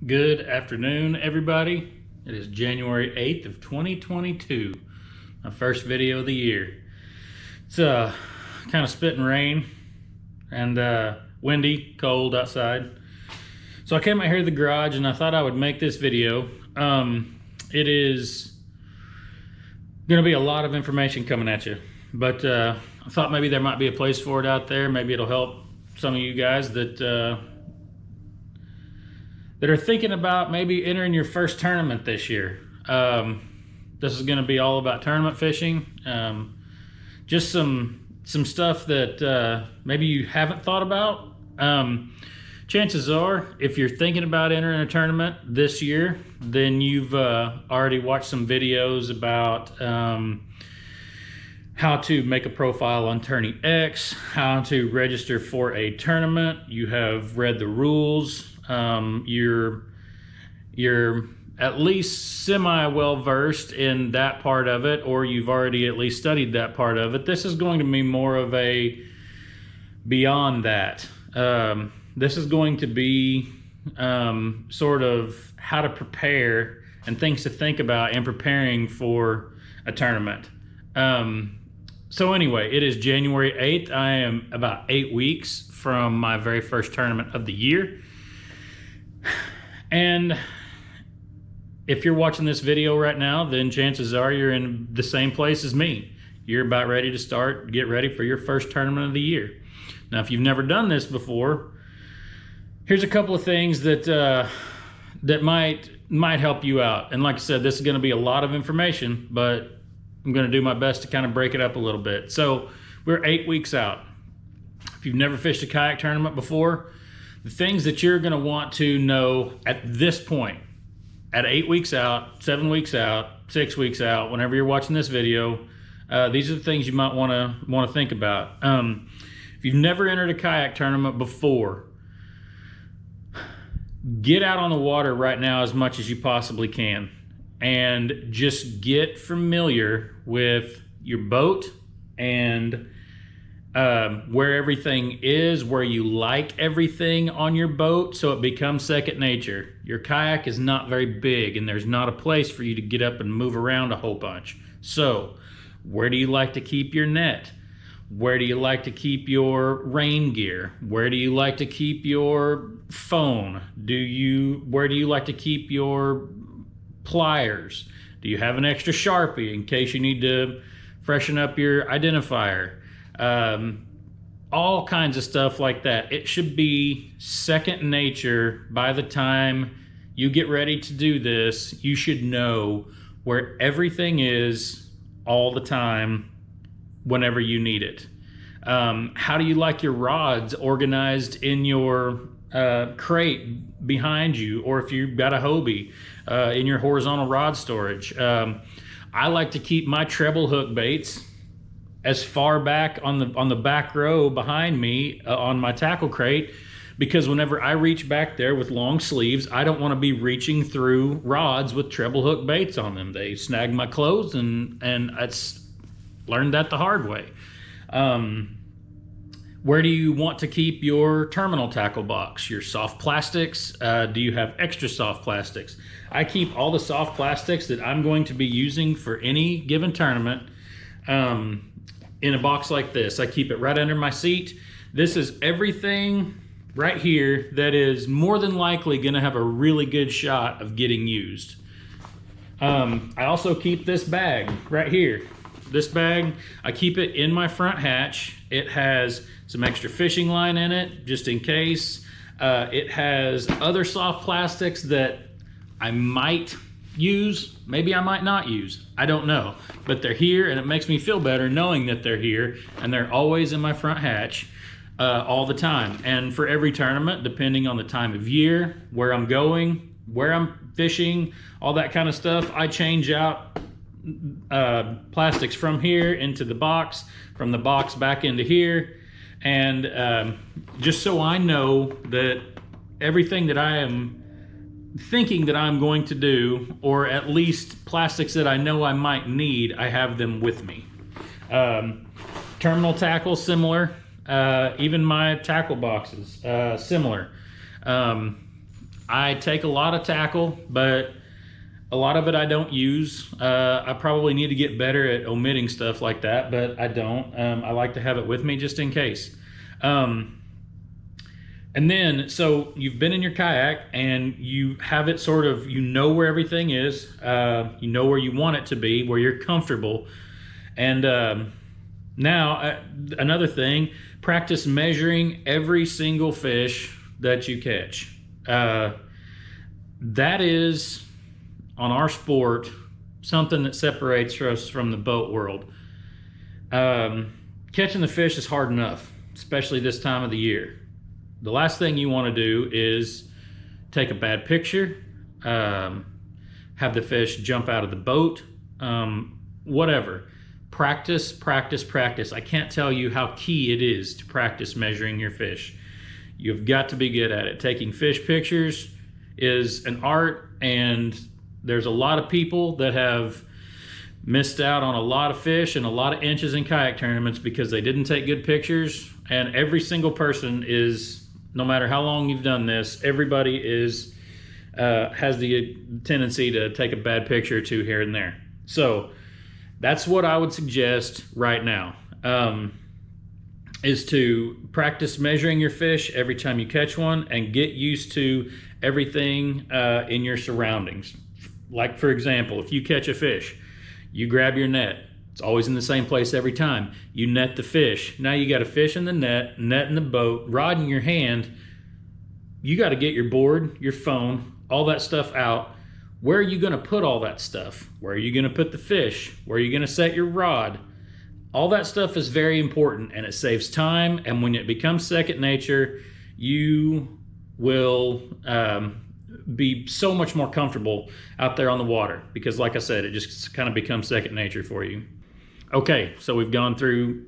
Good afternoon, everybody. It is January 8th of 2022, my first video of the year. It's kind of spitting rain and windy, cold outside. So I came out here to the garage and I thought I would make this video. It is going to be a lot of information coming at you, but I thought maybe there might be a place for it out there. Maybe it'll help some of you guys that are thinking about maybe entering your first tournament this year. This is going to be all about tournament fishing. Just some stuff that maybe you haven't thought about. Chances are, if you're thinking about entering a tournament this year, then you've already watched some videos about how to make a profile on Tourney X, how to register for a tournament. You have read the rules. You're at least semi well versed in that part of it, or you've already at least studied that part of it. This is going to be more of a beyond that. This is going to be sort of how to prepare and things to think about in preparing for a tournament. So anyway, it is January 8th. I am about 8 weeks from my very first tournament of the year. And if you're watching this video right now, then chances are you're in the same place as me. You're about ready to get ready for your first tournament of the year. Now, if you've never done this before, here's a couple of things that might help you out. And like I said, this is going to be a lot of information, but I'm going to do my best to kind of break it up a little bit. So we're 8 weeks out. If you've never fished a kayak tournament before, the things that you're going to want to know at this point, at 8 weeks out, 7 weeks out, 6 weeks out, whenever you're watching this video, these are the things you might want to think about. If you've never entered a kayak tournament before, get out on the water right now as much as you possibly can, and just get familiar with your boat and where everything is, where you like everything on your boat, so it becomes second nature. Your kayak is not very big and there's not a place for you to get up and move around a whole bunch. So where do you like to keep your net? Where do you like to keep your rain gear? Where do you like to keep your phone? Where do you like to keep your pliers? Do you have an extra Sharpie in case you need to freshen up your identifier? All kinds of stuff like that. It should be second nature by the time you get ready to do this. You should know where everything is all the time whenever you need it. How do you like your rods organized in your crate behind you, or if you've got a Hobie in your horizontal rod storage? I like to keep my treble hook baits as far back on the back row behind me on my tackle crate, because whenever I reach back there with long sleeves, I don't want to be reaching through rods with treble hook baits on them. They snag my clothes, and I learned that the hard way. Where do you want to keep your terminal tackle box, your soft plastics? Do you have extra soft plastics? I keep all the soft plastics that I'm going to be using for any given tournament in a box like this. I keep it right under my seat. This is everything right here that is more than likely going to have a really good shot of getting used. I also keep this bag right here. This bag, I keep it in my front hatch. It has some extra fishing line in it, just in case. It has other soft plastics that I might use, maybe I might not use. I don't know. But they're here, and it makes me feel better knowing that they're here, and they're always in my front hatch all the time. And for every tournament, depending on the time of year, where I'm going, where I'm fishing, all that kind of stuff, I change out plastics from here into the box, from the box back into here, and just so I know that everything that I am thinking that I'm going to do, or at least plastics that I know I might need, I have them with me. Terminal tackle, similar. Even my tackle boxes, similar. I take a lot of tackle, but a lot of it I don't use. I probably need to get better at omitting stuff like that, but I don't. I like to have it with me just in case. And then, so you've been in your kayak and you have it sort of, you know where everything is, you know where you want it to be, where you're comfortable. And now, another thing, practice measuring every single fish that you catch. That is, on our sport, something that separates us from the boat world. Catching the fish is hard enough, especially this time of the year. The last thing you want to do is take a bad picture, have the fish jump out of the boat, whatever. Practice, practice, practice. I can't tell you how key it is to practice measuring your fish. You've got to be good at it. Taking fish pictures is an art, and there's a lot of people that have missed out on a lot of fish and a lot of inches in kayak tournaments because they didn't take good pictures. And every single person is, no matter how long you've done this, everybody is has the tendency to take a bad picture or two here and there. So that's what I would suggest right now, is to practice measuring your fish every time you catch one and get used to everything in your surroundings. Like, for example, if you catch a fish, you grab your net. It's always in the same place every time. You net the fish. Now you got a fish in the net in the boat, rod in your hand. You got to get your board, your phone, all that stuff out. Where are you going to put all that stuff? Where are you going to put the fish? Where are you going to set your rod? All that stuff is very important, and it saves time. And when it becomes second nature, you will be so much more comfortable out there on the water, because like I said, it just kind of becomes second nature for you. Okay, so we've gone through,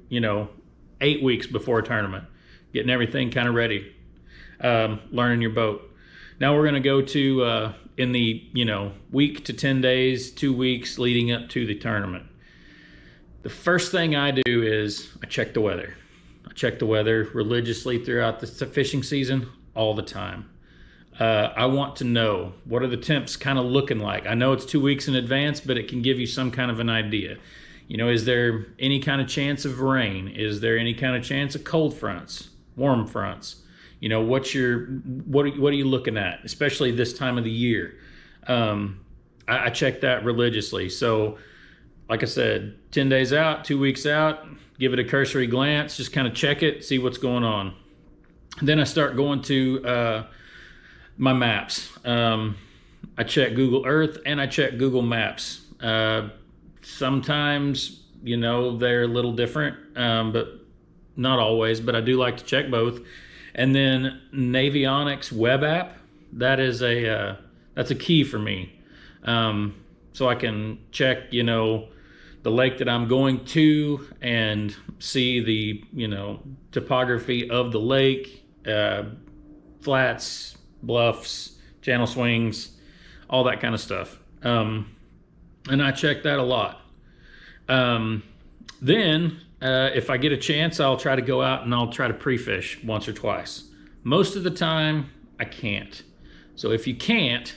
8 weeks before a tournament, getting everything kind of ready, learning your boat. Now we're going to go to, in the, week to 10 days, 2 weeks leading up to the tournament. The first thing I do is I check the weather. I check the weather religiously throughout the fishing season, all the time. I want to know, what are the temps kind of looking like? I know it's 2 weeks in advance, but it can give you some kind of an idea. Is there any kind of chance of rain? Is there any kind of chance of cold fronts, warm fronts? What are you looking at, especially this time of the year? I check that religiously. So, like I said, 10 days out, 2 weeks out, give it a cursory glance, just kind of check it, see what's going on. Then I start going to my maps. I check Google Earth and I check Google Maps. Sometimes, they're a little different, but not always, but I do like to check both. And then Navionics web app, that's a key for me. So I can check, the lake that I'm going to and see the, topography of the lake, flats, bluffs, channel swings, all that kind of stuff. And I check that a lot. Then, if I get a chance, I'll try to go out and I'll try to pre-fish once or twice. Most of the time, I can't. So if you can't,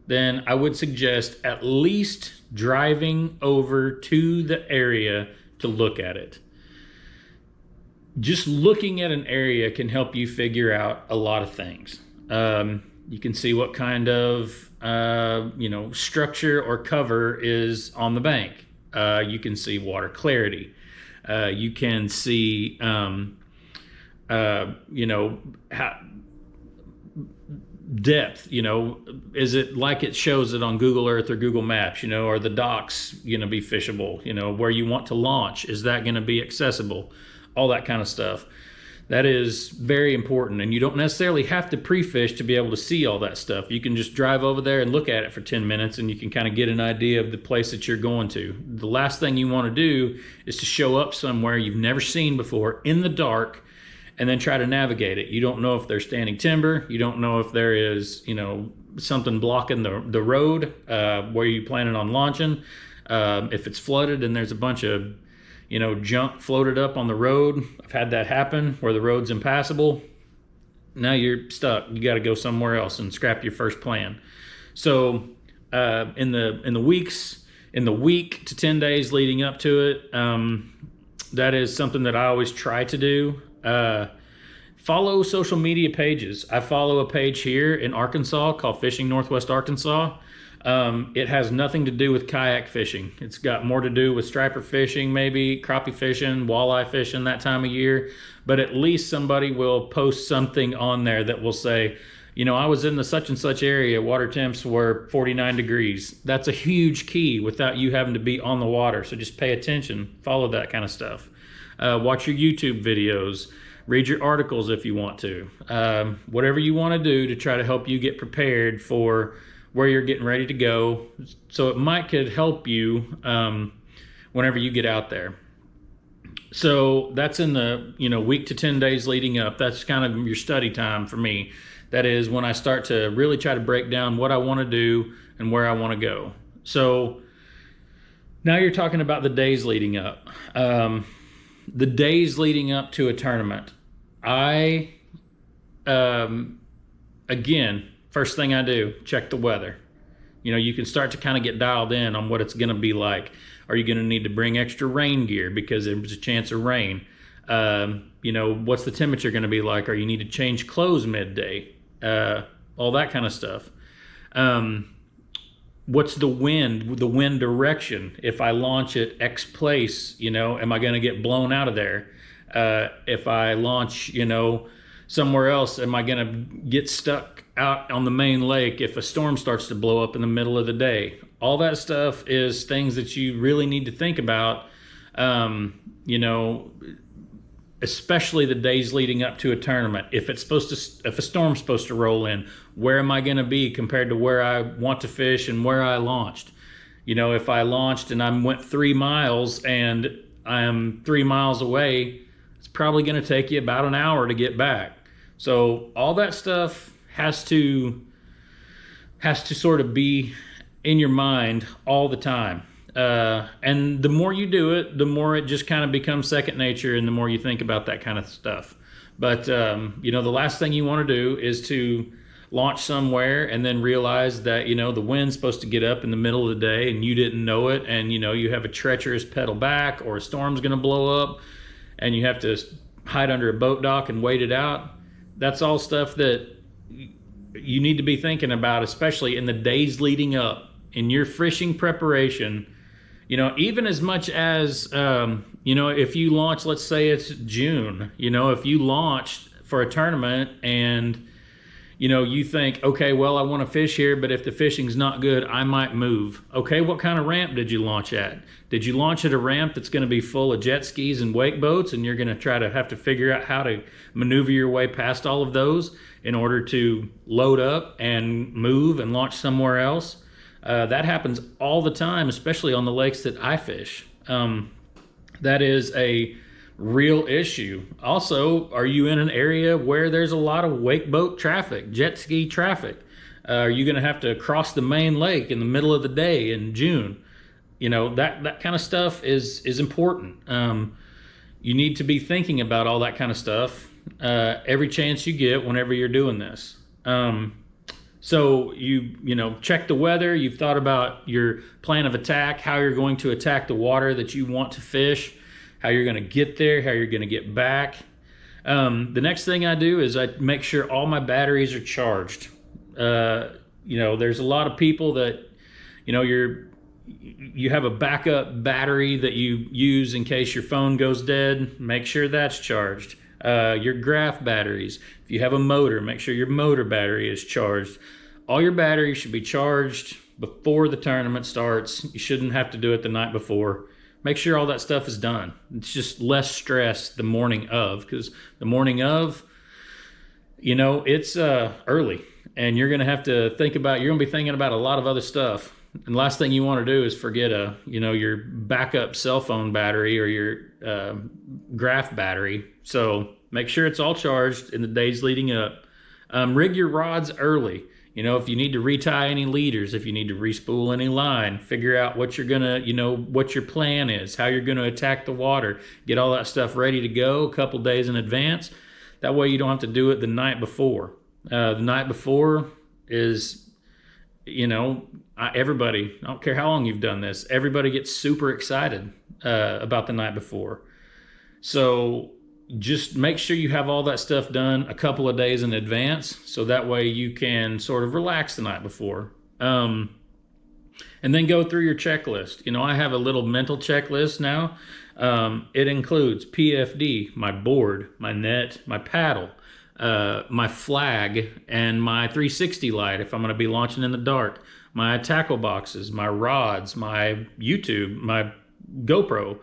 then I would suggest at least driving over to the area to look at it. Just looking at an area can help you figure out a lot of things. You can see what kind of structure or cover is on the bank. You can see water clarity. You can see depth. Is it like it shows it on Google Earth or Google Maps? Are the docks be fishable? Where you want to launch, is that going to be accessible? All that kind of stuff. That is very important, and you don't necessarily have to pre-fish to be able to see all that stuff. You can just drive over there and look at it for 10 minutes, and you can kind of get an idea of the place that you're going to. The last thing you want to do is to show up somewhere you've never seen before in the dark and then try to navigate it. You don't know if there's standing timber. You don't know if there is, something blocking the road where you're planning on launching. If it's flooded and there's a bunch of junk floated up on the road. I've had that happen where the road's impassable. now you're stuck. You got to go somewhere else and scrap your first plan. So in the week to 10 days leading up to it, that is something that I always try to do. Follow social media pages. I follow a page here in Arkansas called Fishing Northwest Arkansas. It has nothing to do with kayak fishing. It's got more to do with striper fishing, maybe crappie fishing, walleye fishing that time of year. But at least somebody will post something on there that will say, I was in the such and such area, water temps were 49 degrees. That's a huge key without you having to be on the water. So just pay attention, follow that kind of stuff. Watch your YouTube videos, read your articles if you want to. Whatever you want to do to try to help you get prepared for where you're getting ready to go. So it could help you whenever you get out there. So that's in the week to 10 days leading up. That's kind of your study time for me. That is when I start to really try to break down what I want to do and where I want to go. So now you're talking about the days leading up. The days leading up to a tournament. Again, first thing I do, check the weather. You can start to kind of get dialed in on what it's going to be like. Are you going to need to bring extra rain gear because there's a chance of rain? What's the temperature going to be like? Or you need to change clothes midday? All that kind of stuff. What's the wind direction? If I launch at X place, am I going to get blown out of there? If I launch, somewhere else, am I going to get stuck out on the main lake if a storm starts to blow up in the middle of the day? All that stuff is things that you really need to think about, especially the days leading up to a tournament. If a storm's supposed to roll in, where am I going to be compared to where I want to fish and where I launched? If I launched and I went 3 miles and I'm 3 miles away, it's probably going to take you about an hour to get back. So all that stuff has to sort of be in your mind all the time. And the more you do it, the more it just kind of becomes second nature, and the more you think about that kind of stuff. But, the last thing you want to do is to launch somewhere and then realize that, the wind's supposed to get up in the middle of the day and you didn't know it. And, you have a treacherous pedal back, or a storm's going to blow up and you have to hide under a boat dock and wait it out. That's all stuff that you need to be thinking about, especially in the days leading up in your fishing preparation. Even as much as, if you launch, let's say it's June, if you launched for a tournament and, you think, okay, well, I want to fish here, but if the fishing's not good, I might move. Okay, what kind of ramp did you launch at? Did you launch at a ramp that's going to be full of jet skis and wake boats, and you're going to try to have to figure out how to maneuver your way past all of those in order to load up and move and launch somewhere else? That happens all the time, especially on the lakes that I fish. That is a real issue. Also, are you in an area where there's a lot of wake boat traffic, jet ski traffic? Are you going to have to cross the main lake in the middle of the day in June? That kind of stuff is important. You need to be thinking about all that kind of stuff every chance you get whenever you're doing this. So you check the weather, you've thought about your plan of attack, how you're going to attack the water that you want to fish, how you're going to get there, how you're going to get back. The next thing I do is I make sure all my batteries are charged. There's a lot of people that, you have a backup battery that you use in case your phone goes dead. Make sure that's charged. Your graph batteries. If you have a motor, make sure your motor battery is charged. All your batteries should be charged before the tournament starts. You shouldn't have to do it the night before. Make sure all that stuff is done. It's just less stress the morning of, because the morning of, it's early, and you're going to have to you're going to be thinking about a lot of other stuff. And the last thing you want to do is forget your backup cell phone battery or your graph battery. So make sure it's all charged in the days leading up. Rig your rods early. If you need to retie any leaders, if you need to respool any line, figure out what you're gonna, what your plan is, how you're gonna attack the water. Get all that stuff ready to go a couple days in advance. That way you don't have to do it the night before. The night before is, everybody, I don't care how long you've done this, everybody gets super excited about the night before. So just make sure you have all that stuff done a couple of days in advance, so that way you can sort of relax the night before. And then go through your checklist. I have a little mental checklist now. It includes PFD, my board, my net, my paddle, my flag, and my 360 light if I'm going to be launching in the dark, my tackle boxes, my rods, my YouTube, my GoPro,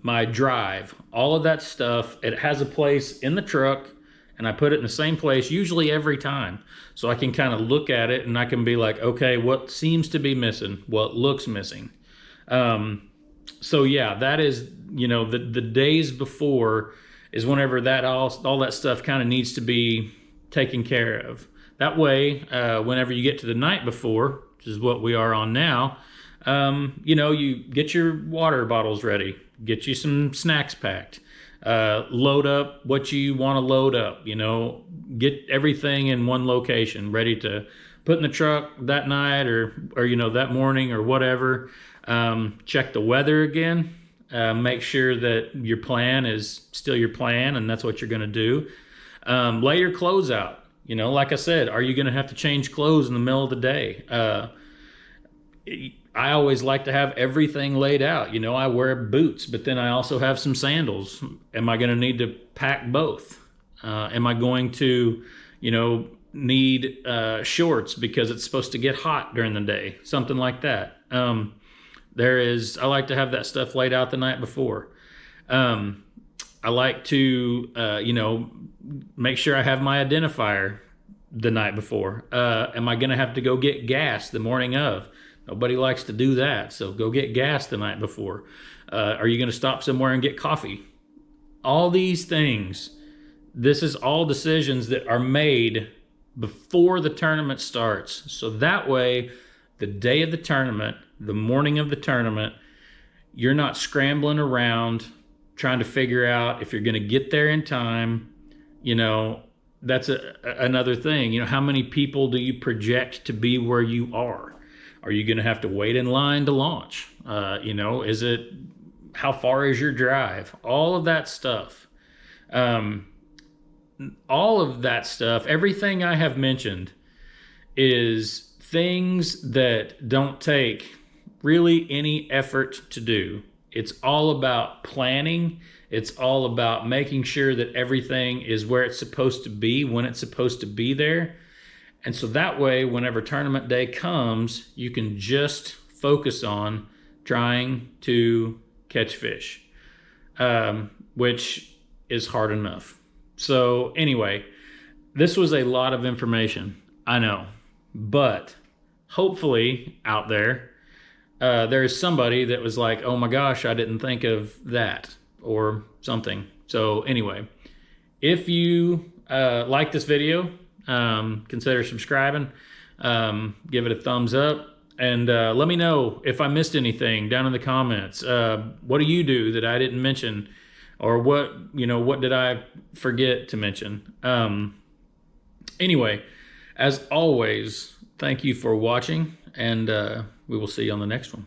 my drive, all of that stuff. It has a place in the truck, and I put it in the same place usually every time, so I can kind of look at it and I can be like, okay, what seems to be missing, what looks missing. So yeah, that is, the days before is whenever that all that stuff kind of needs to be taken care of. That way, whenever you get to the night before, which is what we are on now, you get your water bottles ready, get you some snacks packed, load up what you want to load up, get everything in one location ready to put in the truck that night or that morning or whatever. Check the weather again, make sure that your plan is still your plan and that's what you're going to do. Lay your clothes out. Like I said, are you going to have to change clothes in the middle of the day? I always like to have everything laid out. I wear boots, but then I also have some sandals. Am I going to need to pack both? Am I going to, need shorts because it's supposed to get hot during the day? Something like that. I like to have that stuff laid out the night before. I like to, make sure I have my identifier the night before. Am I going to have to go get gas the morning of? Nobody likes to do that, so go get gas the night before. Are you going to stop somewhere and get coffee? All these things, this is all decisions that are made before the tournament starts. So that way, the day of the tournament, the morning of the tournament, you're not scrambling around trying to figure out if you're going to get there in time. That's another thing. How many people do you project to be where you are? Are you going to have to wait in line to launch? How far is your drive? All of that stuff. Everything I have mentioned is things that don't take really any effort to do. It's all about planning. It's all about making sure that everything is where it's supposed to be, when it's supposed to be there. And so that way, whenever tournament day comes, you can just focus on trying to catch fish, which is hard enough. So anyway, this was a lot of information, I know, but hopefully out there, there is somebody that was like, oh my gosh, I didn't think of that or something. So anyway, if you like this video, consider subscribing, give it a thumbs up, and let me know if I missed anything down in the comments. What do you do that I didn't mention, or what did I forget to mention? Anyway, as always, thank you for watching, and we will see you on the next one.